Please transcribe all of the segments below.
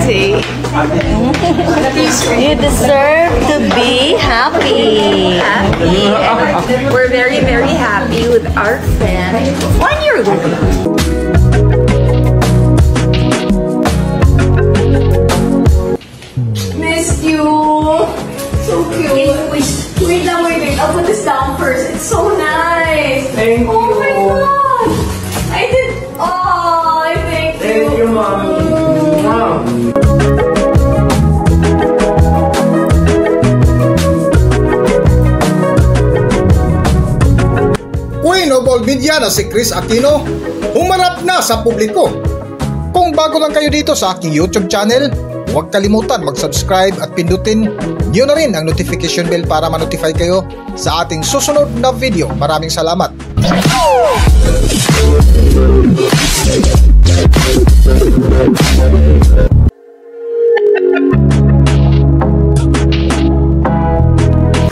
tea. You deserve to be happy. Happy. And we're very, very happy with our friend. 1 year ago. Missed you. So cute. Wait lang, wait. I'll put this down first. It's so nice. Thank you. Oh my God. I did. Oh, thank you. Thank you, Mommy. Wow. Queen of all media na si Kris Aquino humarap na sa publiko. Kung bago lang kayo dito sa aking YouTube channel, huwag kalimutan mag-subscribe at pindutin niyo na rin ang notification bell para ma-notify kayo sa ating susunod na video. Maraming salamat!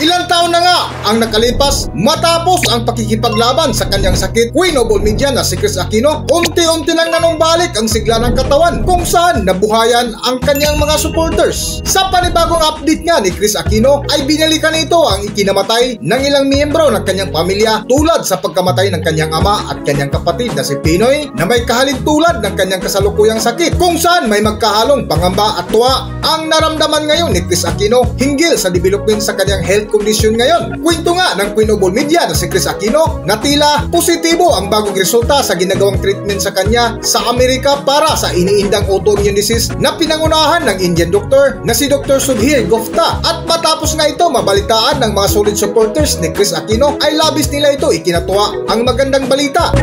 Ilang taon na nga ang nakalipas matapos ang pakikipaglaban sa kanyang sakit. Queen of all media na si Kris Aquino, unti-unti lang nanumbalik ang sigla ng katawan kung saan nabuhayan ang kanyang mga supporters. Sa panibagong update nga ni Kris Aquino ay binalikan nito ang ikinamatay ng ilang miyembro ng kanyang pamilya tulad sa pagkamatay ng kanyang ama at kanyang kapatid na si Pinoy na may kahalin tulad ng kanyang kasalukuyang sakit kung saan may magkahalong pangamba at tuwa ang naramdaman ngayon ni Kris Aquino hinggil sa development sa kanyang health condition ngayon. Kwento nga ng Queen of all media na si Kris Aquino na tila positibo ang bagong resulta sa ginagawang treatment sa kanya sa Amerika para sa iniindang autoimmune disease na pinangunahan ng Indian doctor na si Dr. Sudhir Gupta. At matapos nga ito mabalitaan ng mga solid supporters ni Kris Aquino ay labis nila ito ikinatuwa ang magandang balita.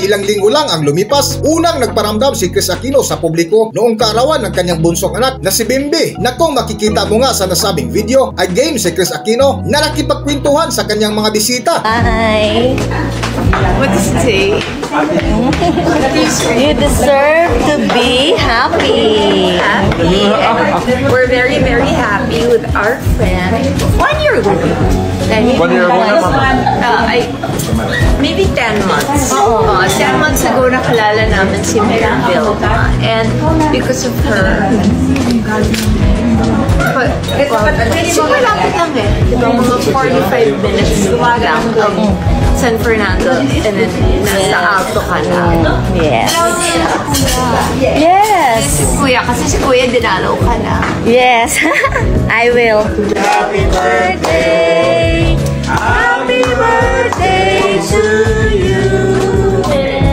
Ilang linggo lang ang lumipas, unang nagparamdam si Kris Aquino sa publiko noong kaarawan ng kanyang bunsong anak na si Bimbi, na kung makikita mo nga sa nasabing video ay game si Kris Aquino na nakipagkwentuhan sa kanyang mga bisita. Hi. What is tea? You deserve to be happy. Happy. And we're very, very happy with our friend. 1 year ago. 1 year ago naman. Maybe 10 months. 10 months ago nakilala namin si Mary Vilma, and because of her, super lapit lang eh. Diba, mga 45 minutes lang ang San Fernando, and then nasa Alto ka na. Yes. Yes. Si Kuya, kasi si Kuya dinalaw ka na. Yes. I will. Happy birthday! Happy birthday to you.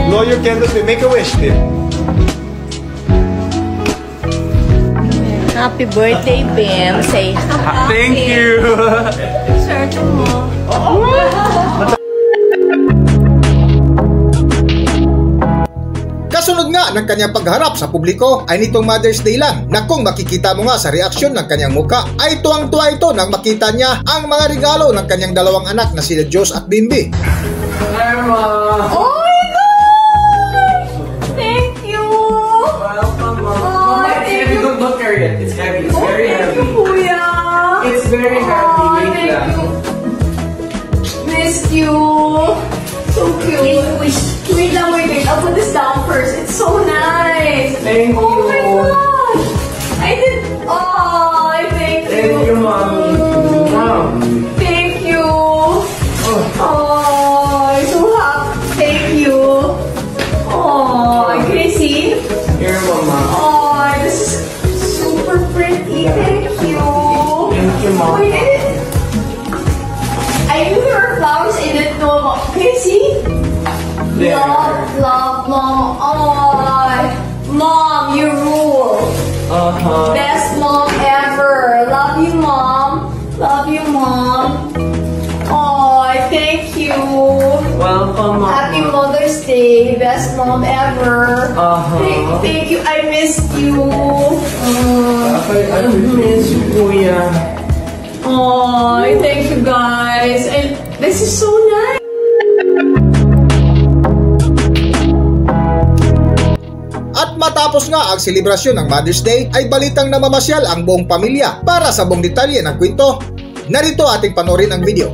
Blow your candles, we make a wish, dear. Happy birthday, Bim. Say Thank you! swerte mo. Kasunod nga ng kanyang pagharap sa publiko ay nitong Mother's Day lang na kung makikita mo nga sa reaksyon ng kanyang muka ay tuwang-tuwa ito nang makita niya ang mga regalo ng kanyang dalawang anak na sila Jos at Bimbi. Oh my God! Thank you! Welcome, Mama. Thank you. Don't carry it. It's heavy. It's very Thank you, heavy. Kuya! It's very heavy. Wait Thank lang. you. Missed you. So cute. Wait lang, wait. I'll put this down first. It's so nice. Thank Oh my you. God! I did. Oh, thank you. Thank you, Mommy. Wow. Thank you. Oh, I'm so happy. Thank you. Oh, can I see? Here, Mama. Oh, this is super pretty. Thank you. Thank you, Mama. Wait, I knew there were flowers in it. No, can I see? There. Love, Mom. Oh, Mom, you rule. Uh-huh. Best mom ever. birthday. Best mom ever. Thank you. I missed you. I miss you, Kuya. Oh, thank you guys. And this is so nice. At matapos nga ang selebrasyon ng Mother's Day ay balitang namamasyal ang buong pamilya. Para sa buong detalye ng kwento, narito ating panoorin ang video.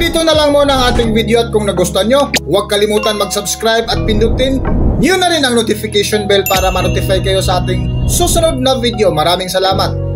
Dito na lang muna ang ating video at kung nagustuhan nyo, huwag kalimutan mag-subscribe at pindutin nyo na rin ang notification bell para ma-notify kayo sa ating susunod na video. Maraming salamat!